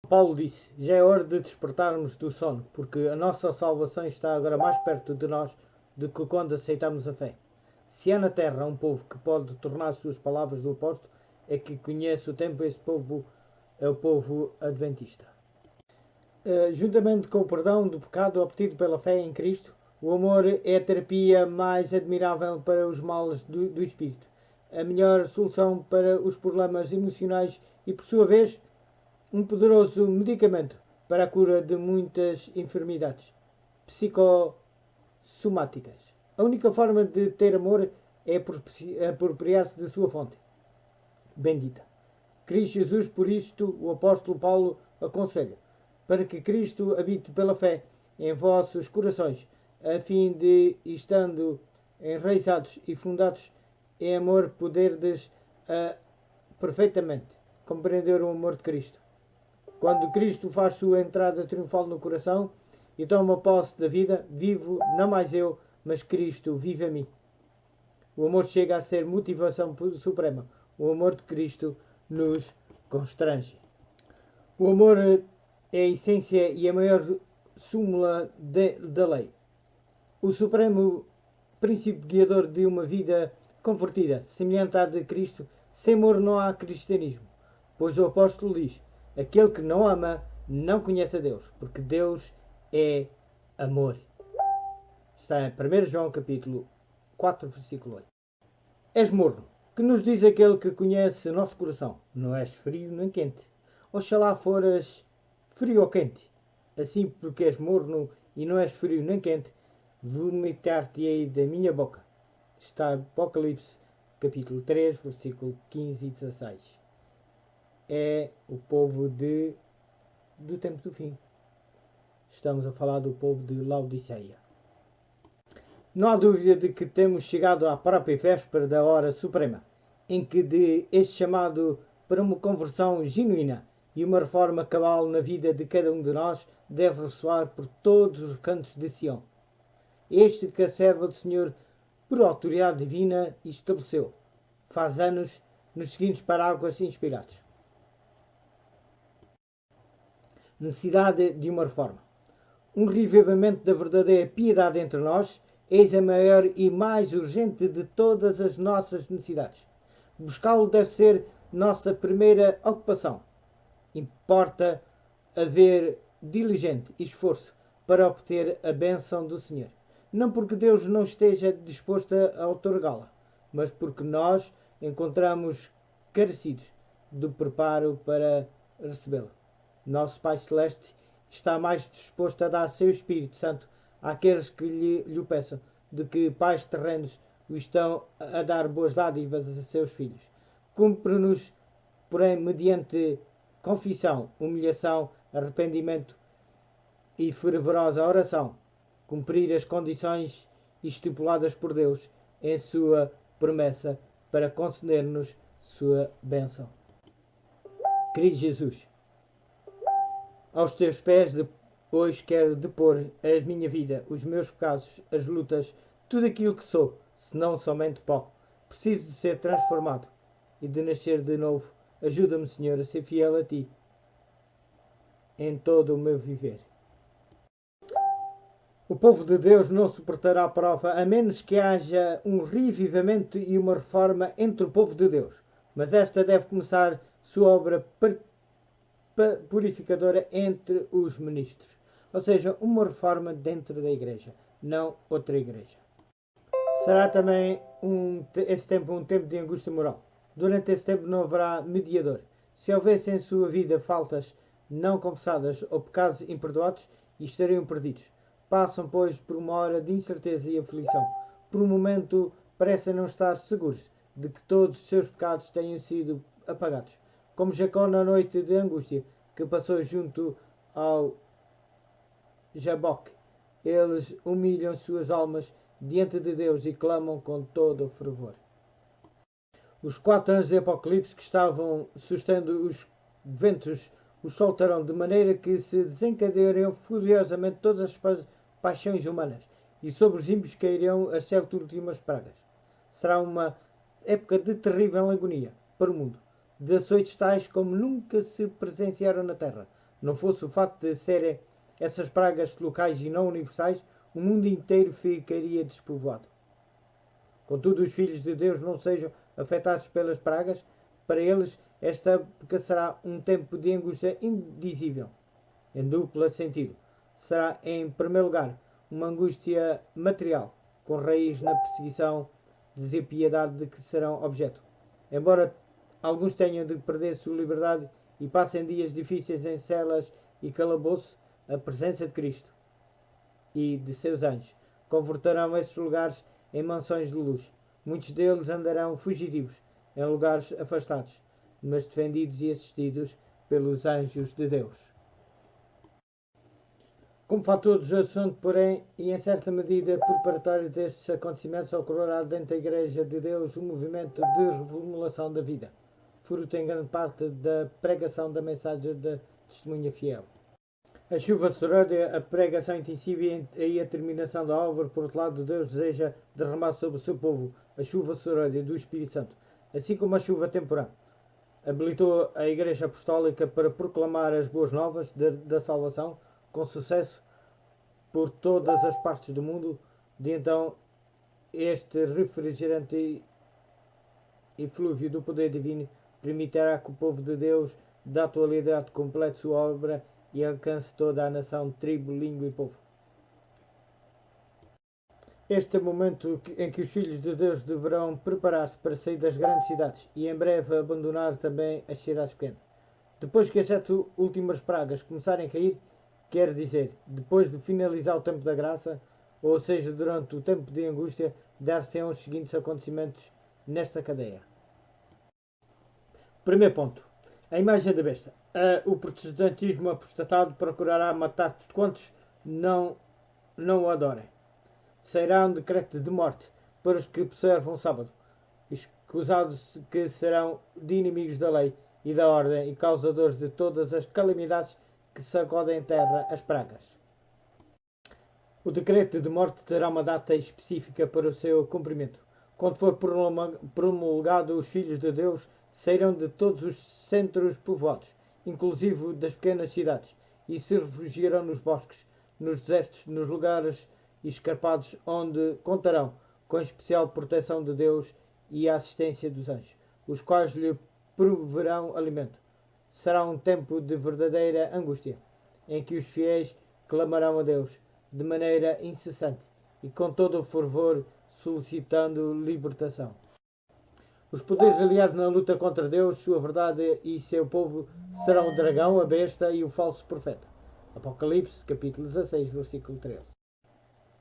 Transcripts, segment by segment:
Paulo disse: já é hora de despertarmos do sono, porque a nossa salvação está agora mais perto de nós do que quando aceitamos a fé. Se há na terra um povo que pode tornar suas palavras do apóstolo, é que conhece o tempo, esse povo é o povo adventista. Juntamente com o perdão do pecado obtido pela fé em Cristo, o amor é a terapia mais admirável para os males do espírito, a melhor solução para os problemas emocionais e, por sua vez, um poderoso medicamento para a cura de muitas enfermidades psicossomáticas. A única forma de ter amor é apropriar-se de sua fonte bendita. Cristo Jesus, por isto, o apóstolo Paulo aconselha, para que Cristo habite pela fé em vossos corações, a fim de, estando enraizados e fundados em amor, poderdes perfeitamente compreender o amor de Cristo. Quando Cristo faz sua entrada triunfal no coração e toma posse da vida, vivo não mais eu, mas Cristo vive a mim. O amor chega a ser motivação suprema. O amor de Cristo nos constrange. O amor é a essência e a maior súmula da lei. O supremo princípio guiador de uma vida convertida, semelhante à de Cristo. Sem amor não há cristianismo, pois o apóstolo diz: aquele que não ama não conhece a Deus, porque Deus é amor. Está em 1 João capítulo 4, versículo 8. És morno. Que nos diz aquele que conhece o nosso coração? Não és frio nem quente. Oxalá foras frio ou quente. Assim, porque és morno e não és frio nem quente, vomitar-te-ei da minha boca. Está em Apocalipse capítulo 3, versículo 15 e 16. É o povo do tempo do fim. Estamos a falar do povo de Laodiceia. Não há dúvida de que temos chegado à própria véspera da hora suprema, em que de este chamado para uma conversão genuína e uma reforma cabal na vida de cada um de nós deve ressoar por todos os cantos de Sião. Este que a serva do Senhor, por autoridade divina, estabeleceu, faz anos, nos seguintes parágrafos inspirados. Necessidade de uma reforma. Um revivamento da verdadeira piedade entre nós, eis a maior e mais urgente de todas as nossas necessidades. Buscá-lo deve ser nossa primeira ocupação. Importa haver diligente esforço para obter a bênção do Senhor. Não porque Deus não esteja disposto a outorgá-la, mas porque nós encontramos carecidos do preparo para recebê-la. Nosso Pai Celeste está mais disposto a dar seu Espírito Santo àqueles que lhe o peçam, do que pais terrenos o estão a dar boas dádivas a seus filhos. Cumpre-nos, porém, mediante confissão, humilhação, arrependimento e fervorosa oração, cumprir as condições estipuladas por Deus em sua promessa para conceder-nos sua bênção. Querido Jesus, aos teus pés depois quero depor a minha vida, os meus pecados, as lutas, tudo aquilo que sou, senão somente pó. Preciso de ser transformado e de nascer de novo. Ajuda-me, Senhor, a ser fiel a Ti em todo o meu viver. O povo de Deus não suportará a prova a menos que haja um revivamento e uma reforma entre o povo de Deus. Mas esta deve começar sua obra purificadora entre os ministros. Ou seja, uma reforma dentro da igreja, não outra igreja. Será também esse tempo um tempo de angústia moral. Durante esse tempo não haverá mediador. Se houvesse em sua vida faltas não confessadas ou pecados imperdoados, estariam perdidos. Passam, pois, por uma hora de incerteza e aflição. Por um momento parecem não estar seguros de que todos os seus pecados tenham sido apagados. Como Jacó na noite de angústia que passou junto ao Jaboque. Eles humilham suas almas diante de Deus e clamam com todo o fervor. Os 4 anos de Apocalipse que estavam sustendo os ventos os soltarão de maneira que se desencadeariam furiosamente todas as paixões humanas e sobre os ímpios cairão as 7 últimas pragas. Será uma época de terrível agonia para o mundo, de açoites tais como nunca se presenciaram na terra. Não fosse o fato de serem essas pragas locais e não universais, o mundo inteiro ficaria despovoado. Contudo, os filhos de Deus não sejam afetados pelas pragas, para eles esta época será um tempo de angústia indizível, em duplo sentido. Será, em primeiro lugar, uma angústia material, com raiz na perseguição, despiedade de que serão objeto. Embora alguns tenham de perder sua liberdade e passem dias difíceis em celas e calabouços, a presença de Cristo e de seus anjos converterão esses lugares em mansões de luz. Muitos deles andarão fugitivos em lugares afastados, mas defendidos e assistidos pelos anjos de Deus. Como fator dos assuntos, porém, e em certa medida preparatório destes acontecimentos, ocorrerá dentro da Igreja de Deus um movimento de reformulação da vida, fruto em grande parte da pregação da mensagem da testemunha fiel. A chuva serôdia, a pregação intensiva e a terminação da obra, por outro lado, Deus deseja derramar sobre o seu povo a chuva serôdia do Espírito Santo, assim como a chuva temporã. Habilitou a Igreja Apostólica para proclamar as boas novas da salvação com sucesso por todas as partes do mundo. De então, este refrigerante e flúvio do poder divino permitirá que o povo de Deus, da atualidade, complete sua obra e alcance toda a nação, tribo, língua e povo. Este é o momento em que os filhos de Deus deverão preparar-se para sair das grandes cidades e em breve abandonar também as cidades pequenas. Depois que as 7 últimas pragas começarem a cair, quer dizer, depois de finalizar o tempo da graça, ou seja, durante o tempo de angústia, dar-se-ão os seguintes acontecimentos nesta cadeia. Primeiro ponto. A imagem da besta. O protestantismo apostatado procurará matar quantos não o adorem. Sairá um decreto de morte para os que observam o sábado, escusados que serão de inimigos da lei e da ordem e causadores de todas as calamidades que sacodem em terra as pragas. O decreto de morte terá uma data específica para o seu cumprimento. Quando for promulgado, os filhos de Deus sairão de todos os centros povoados, inclusive das pequenas cidades, e se refugiarão nos bosques, nos desertos, nos lugares escarpados, onde contarão com a especial proteção de Deus e a assistência dos anjos, os quais lhe proverão alimento. Será um tempo de verdadeira angústia, em que os fiéis clamarão a Deus de maneira incessante e com todo o fervor, solicitando libertação. Os poderes aliados na luta contra Deus, sua verdade e seu povo serão o dragão, a besta e o falso profeta. Apocalipse, capítulo 16, versículo 13.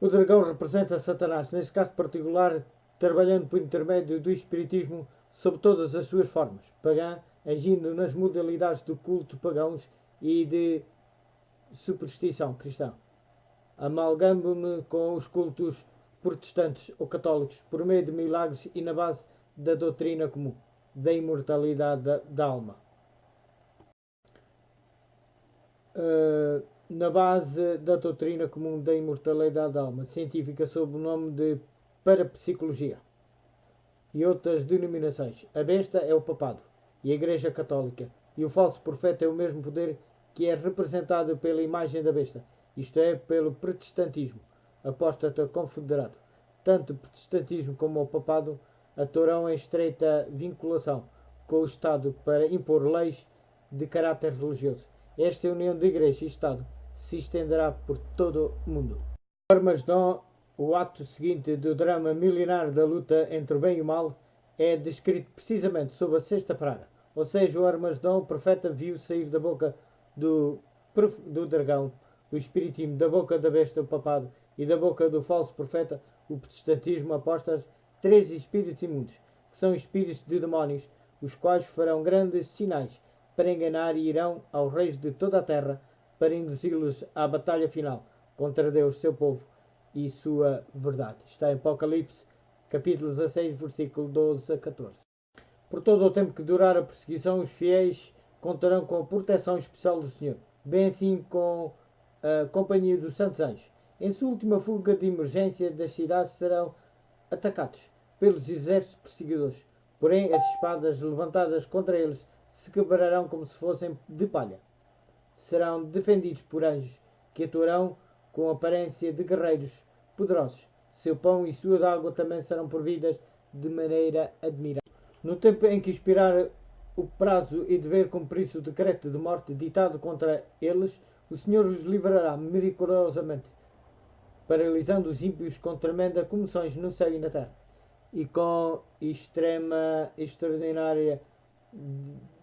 O dragão representa Satanás, neste caso particular, trabalhando por intermédio do espiritismo sob todas as suas formas, pagã, agindo nas modalidades do culto pagãos e de superstição cristã. Amalgamo-me com os cultos protestantes ou católicos por meio de milagres e na base da doutrina comum, da imortalidade da alma. Na base da doutrina comum da imortalidade da alma, científica sob o nome de parapsicologia e outras denominações. A besta é o papado e a Igreja Católica, e o falso profeta é o mesmo poder que é representado pela imagem da besta, isto é, pelo protestantismo apóstata confederado. Tanto o protestantismo como o papado atuarão em estreita vinculação com o Estado para impor leis de caráter religioso. Esta união de Igreja e Estado se estenderá por todo o mundo. Armagedon, o ato seguinte do drama milenar da luta entre o bem e o mal, é descrito precisamente sob a sexta praga. Ou seja, o Armagedon, o profeta viu sair da boca do dragão, o espiritismo, da boca da besta, o papado, e da boca do falso profeta, o protestantismo, apóstatas, 3 espíritos imundos, que são espíritos de demónios, os quais farão grandes sinais para enganar e irão aos reis de toda a terra para induzi-los à batalha final contra Deus, seu povo e sua verdade. Está em Apocalipse, capítulo 16, versículo 12 a 14. Por todo o tempo que durar a perseguição, os fiéis contarão com a proteção especial do Senhor, bem assim com a companhia dos santos anjos. Em sua última fuga de emergência das cidades serão atacados pelos exércitos perseguidores, porém as espadas levantadas contra eles se quebrarão como se fossem de palha. serão defendidos por anjos que atuarão com aparência de guerreiros poderosos. Seu pão e suas águas também serão providas de maneira admirável. No tempo em que expirar o prazo e dever cumprir-se o decreto de morte ditado contra eles, o Senhor os livrará miraculosamente, paralisando os ímpios com tremenda comoções no céu e na terra, e com extraordinária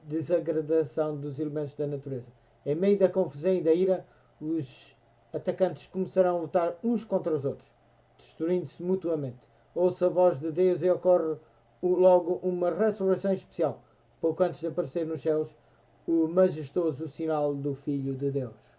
desagradação dos elementos da natureza. Em meio da confusão e da ira, os atacantes começarão a lutar uns contra os outros, destruindo-se mutuamente. Ouça a voz de Deus e ocorre logo uma ressurreição especial, pouco antes de aparecer nos céus o majestoso sinal do Filho de Deus.